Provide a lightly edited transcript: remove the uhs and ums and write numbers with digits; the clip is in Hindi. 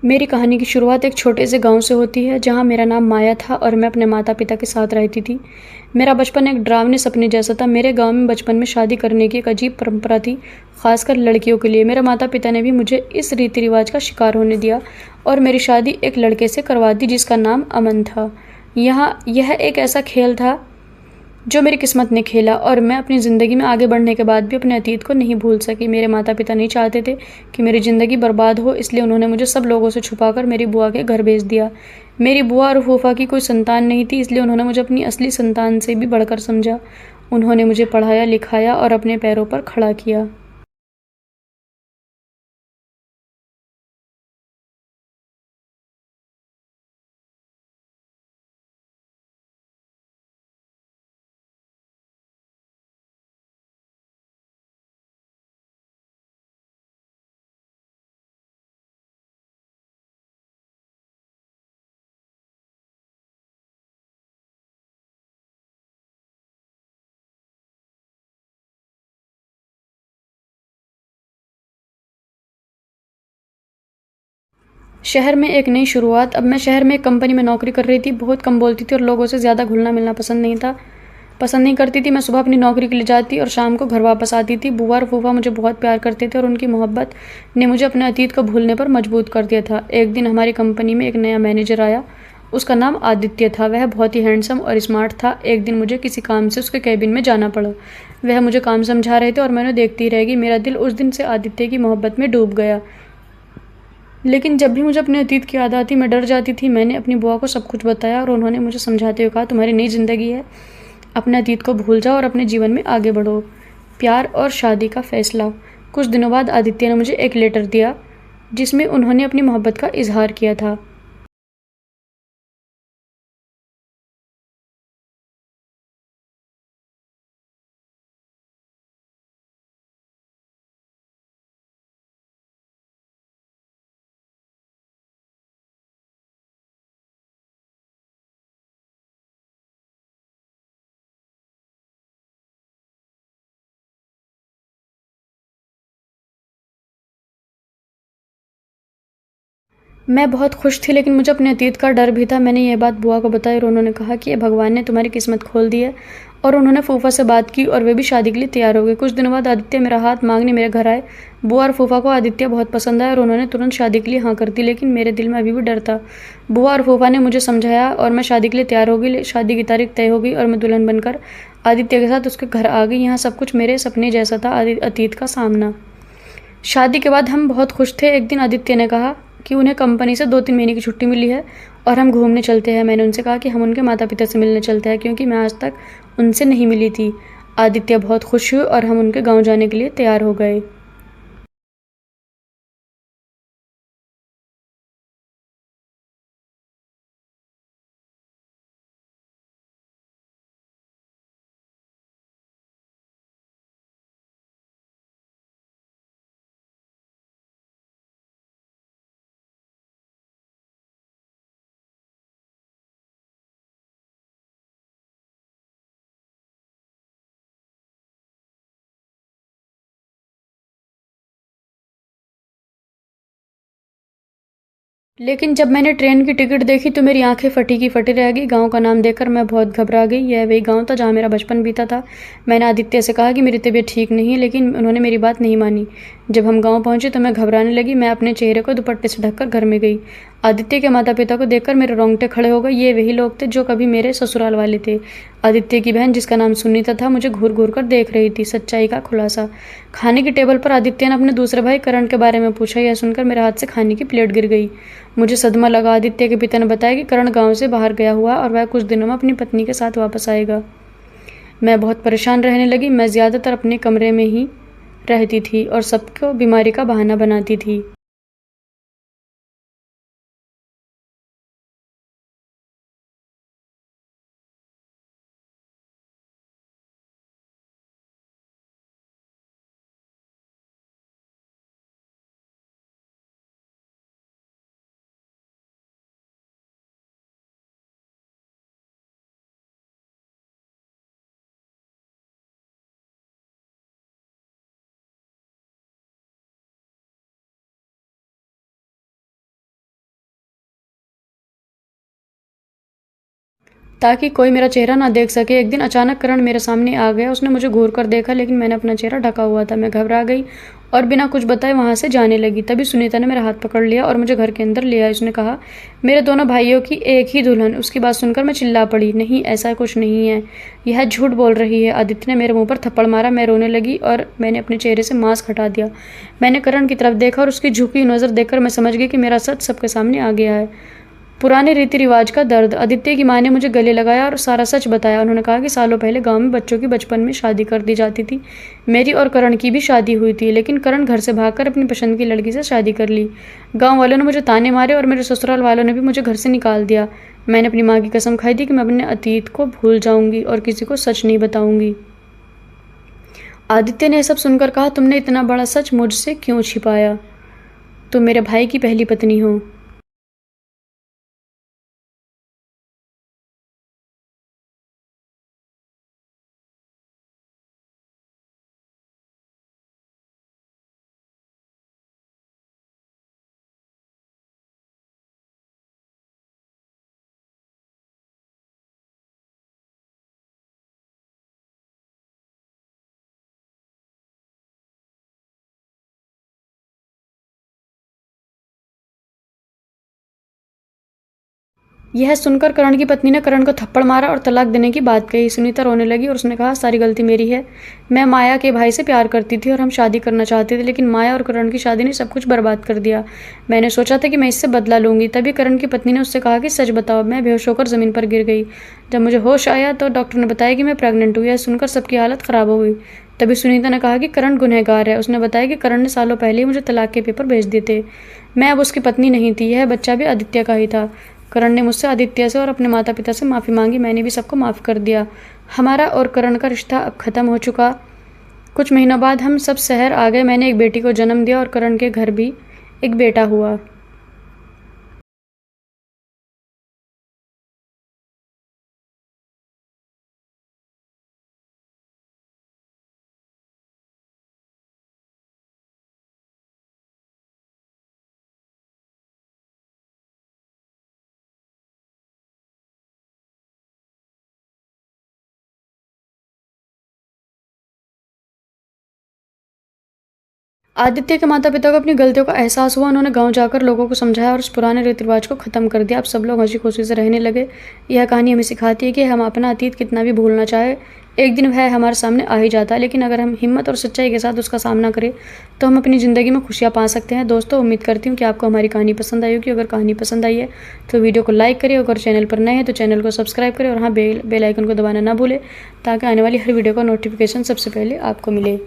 मेरी कहानी की शुरुआत एक छोटे से गांव से होती है जहां मेरा नाम माया था और मैं अपने माता पिता के साथ रहती थी। मेरा बचपन एक डरावने सपने जैसा था। मेरे गांव में बचपन में शादी करने की एक अजीब परंपरा थी, खासकर लड़कियों के लिए। मेरे माता पिता ने भी मुझे इस रीति रिवाज का शिकार होने दिया और मेरी शादी एक लड़के से करवा दी जिसका नाम अमन था। यहाँ यह एक ऐसा खेल था जो मेरी किस्मत ने खेला और मैं अपनी ज़िंदगी में आगे बढ़ने के बाद भी अपने अतीत को नहीं भूल सकी। मेरे माता पिता नहीं चाहते थे कि मेरी ज़िंदगी बर्बाद हो, इसलिए उन्होंने मुझे सब लोगों से छुपाकर मेरी बुआ के घर भेज दिया। मेरी बुआ और फूफा की कोई संतान नहीं थी, इसलिए उन्होंने मुझे अपनी असली संतान से भी बढ़कर समझा। उन्होंने मुझे पढ़ाया लिखाया और अपने पैरों पर खड़ा किया। शहर में एक नई शुरुआत। अब मैं शहर में एक कंपनी में नौकरी कर रही थी। बहुत कम बोलती थी और लोगों से ज़्यादा घुलना मिलना पसंद नहीं करती थी। मैं सुबह अपनी नौकरी के लिए जाती और शाम को घर वापस आती थी। बुआ और फूफा मुझे बहुत प्यार करते थे और उनकी मोहब्बत ने मुझे अपने अतीत को भूलने पर मजबूर कर दिया था। एक दिन हमारी कंपनी में एक नया मैनेजर आया। उसका नाम आदित्य था। वह बहुत ही हैंडसम और स्मार्ट था। एक दिन मुझे किसी काम से उसके कैबिन में जाना पड़ा। वह मुझे काम समझा रहे थे और मैं उन्हें देखती रह गई। मेरा दिल उस दिन से आदित्य की मोहब्बत में डूब गया। लेकिन जब भी मुझे अपने अतीत की याद आती मैं डर जाती थी। मैंने अपनी बुआ को सब कुछ बताया और उन्होंने मुझे समझाते हुए कहा, तुम्हारी नई ज़िंदगी है, अपने अतीत को भूल जाओ और अपने जीवन में आगे बढ़ो। प्यार और शादी का फैसला। कुछ दिनों बाद आदित्य ने मुझे एक लेटर दिया जिसमें उन्होंने अपनी मोहब्बत का इजहार किया था। मैं बहुत खुश थी लेकिन मुझे अपने अतीत का डर भी था। मैंने ये बात बुआ को बताई और उन्होंने कहा कि ये भगवान ने तुम्हारी किस्मत खोल दी है। और उन्होंने फूफा से बात की और वे भी शादी के लिए तैयार हो गए। कुछ दिनों बाद आदित्य मेरा हाथ मांगने मेरे घर आए। बुआ और फूफा को आदित्य बहुत पसंद आया और उन्होंने तुरंत शादी के लिए हाँ कर दी, लेकिन मेरे दिल में अभी भी डर था। बुआ और फूफा ने मुझे समझाया और मैं शादी के लिए तैयार हो गई। शादी की तारीख तय हो गई और मैं दुल्हन बनकर आदित्य के साथ उसके घर आ गई। यहाँ सब कुछ मेरे सपने जैसा था, अतीत का सामना। शादी के बाद हम बहुत खुश थे। एक दिन आदित्य ने कहा कि उन्हें कंपनी से 2-3 महीने की छुट्टी मिली है और हम घूमने चलते हैं। मैंने उनसे कहा कि हम उनके माता पिता से मिलने चलते हैं क्योंकि मैं आज तक उनसे नहीं मिली थी। आदित्य बहुत खुश हुए और हम उनके गांव जाने के लिए तैयार हो गए। लेकिन जब मैंने ट्रेन की टिकट देखी तो मेरी आंखें फटी की फटी रह गई। गांव का नाम देखकर मैं बहुत घबरा गई। यह वही गांव था जहां मेरा बचपन बीता था। मैंने आदित्य से कहा कि मेरी तबीयत ठीक नहीं है, लेकिन उन्होंने मेरी बात नहीं मानी। जब हम गांव पहुंचे तो मैं घबराने लगी। मैं अपने चेहरे को दुपट्टे से ढककर घर में गई। आदित्य के माता पिता को देखकर मेरे रोंगटे खड़े हो गए। ये वही लोग थे जो कभी मेरे ससुराल वाले थे। आदित्य की बहन जिसका नाम सुनीता था मुझे घूर घूर कर देख रही थी। सच्चाई का खुलासा। खाने की टेबल पर आदित्य ने अपने दूसरे भाई करण के बारे में पूछा। यह सुनकर मेरे हाथ से खाने की प्लेट गिर गई। मुझे सदमा लगा। आदित्य के पिता ने बताया कि करण गांव से बाहर गया हुआ और वह कुछ दिनों में अपनी पत्नी के साथ वापस आएगा। मैं बहुत परेशान रहने लगी। मैं ज़्यादातर अपने कमरे में ही रहती थी और सबको बीमारी का बहाना बनाती थी। ताकि कोई मेरा चेहरा ना देख सके। एक दिन अचानक करण मेरे सामने आ गया। उसने मुझे घूर कर देखा, लेकिन मैंने अपना चेहरा ढका हुआ था। मैं घबरा गई और बिना कुछ बताए वहाँ से जाने लगी। तभी सुनीता ने मेरा हाथ पकड़ लिया और मुझे घर के अंदर ले आई। उसने कहा, मेरे दोनों भाइयों की एक ही दुल्हन। उसकी बात सुनकर मैं चिल्ला पड़ी, नहीं, ऐसा कुछ नहीं है, यह झूठ बोल रही है। आदित्य ने मेरे मुंह पर थप्पड़ मारा। मैं रोने लगी और मैंने अपने चेहरे से मास्क हटा दिया। मैंने करण की तरफ देखा और उसकी झुकी हुई नज़र देखकर मैं समझ गई कि मेरा सच सबके सामने आ गया है। पुराने रीति रिवाज का दर्द। आदित्य की माँ ने मुझे गले लगाया और सारा सच बताया। उन्होंने कहा कि सालों पहले गांव में बच्चों की बचपन में शादी कर दी जाती थी। मेरी और करण की भी शादी हुई थी, लेकिन करण घर से भागकर अपनी पसंद की लड़की से शादी कर ली। गांव वालों ने मुझे ताने मारे और मेरे ससुराल वालों ने भी मुझे घर से निकाल दिया। मैंने अपनी माँ की कसम खाई थी कि मैं अपने अतीत को भूल जाऊंगी और किसी को सच नहीं बताऊंगी। आदित्य ने सब सुनकर कहा, तुमने इतना बड़ा सच मुझसे क्यों छिपाया? तुम मेरे भाई की पहली पत्नी हो। यह सुनकर करण की पत्नी ने करण को थप्पड़ मारा और तलाक देने की बात कही। सुनीता रोने लगी और उसने कहा, सारी गलती मेरी है। मैं माया के भाई से प्यार करती थी और हम शादी करना चाहते थे, लेकिन माया और करण की शादी ने सब कुछ बर्बाद कर दिया। मैंने सोचा था कि मैं इससे बदला लूंगी। तभी करण की पत्नी ने उससे कहा कि सच बताओ। मैं बेहोश होकर ज़मीन पर गिर गई। जब मुझे होश आया तो डॉक्टर ने बताया कि मैं प्रेग्नेंट हुई। यह सुनकर सबकी हालत ख़राब हो गई। तभी सुनीता ने कहा कि करण गुनहगार है। उसने बताया कि करण ने सालों पहले ही मुझे तलाक के पेपर भेज दिए थे। मैं अब उसकी पत्नी नहीं थी। यह बच्चा भी आदित्य का ही था। करण ने मुझसे, आदित्य से और अपने माता पिता से माफ़ी मांगी। मैंने भी सबको माफ़ कर दिया। हमारा और करण का रिश्ता अब ख़त्म हो चुका। कुछ महीनों बाद हम सब शहर आ गए। मैंने एक बेटी को जन्म दिया और करण के घर भी एक बेटा हुआ। आदित्य के माता पिता को अपनी गलतियों का एहसास हुआ। उन्होंने गांव जाकर लोगों को समझाया और उस पुराने रीति रिवाज को ख़त्म कर दिया। अब सब लोग हंसी खुशी से रहने लगे। यह कहानी हमें सिखाती है कि हम अपना अतीत कितना भी भूलना चाहे, एक दिन वह हमारे सामने आ ही जाता है। लेकिन अगर हम हिम्मत और सच्चाई के साथ उसका सामना करें तो हम अपनी ज़िंदगी में खुशियाँ पा सकते हैं। दोस्तों, उम्मीद करती हूँ कि आपको हमारी कहानी पसंद आई होगी। अगर कहानी पसंद आई है तो वीडियो को लाइक करें। अगर चैनल पर नए हैं तो चैनल को सब्सक्राइब करें और हाँ, बेल आइकन को दबाना ना भूलें, ताकि आने वाली हर वीडियो का नोटिफिकेशन सबसे पहले आपको मिले।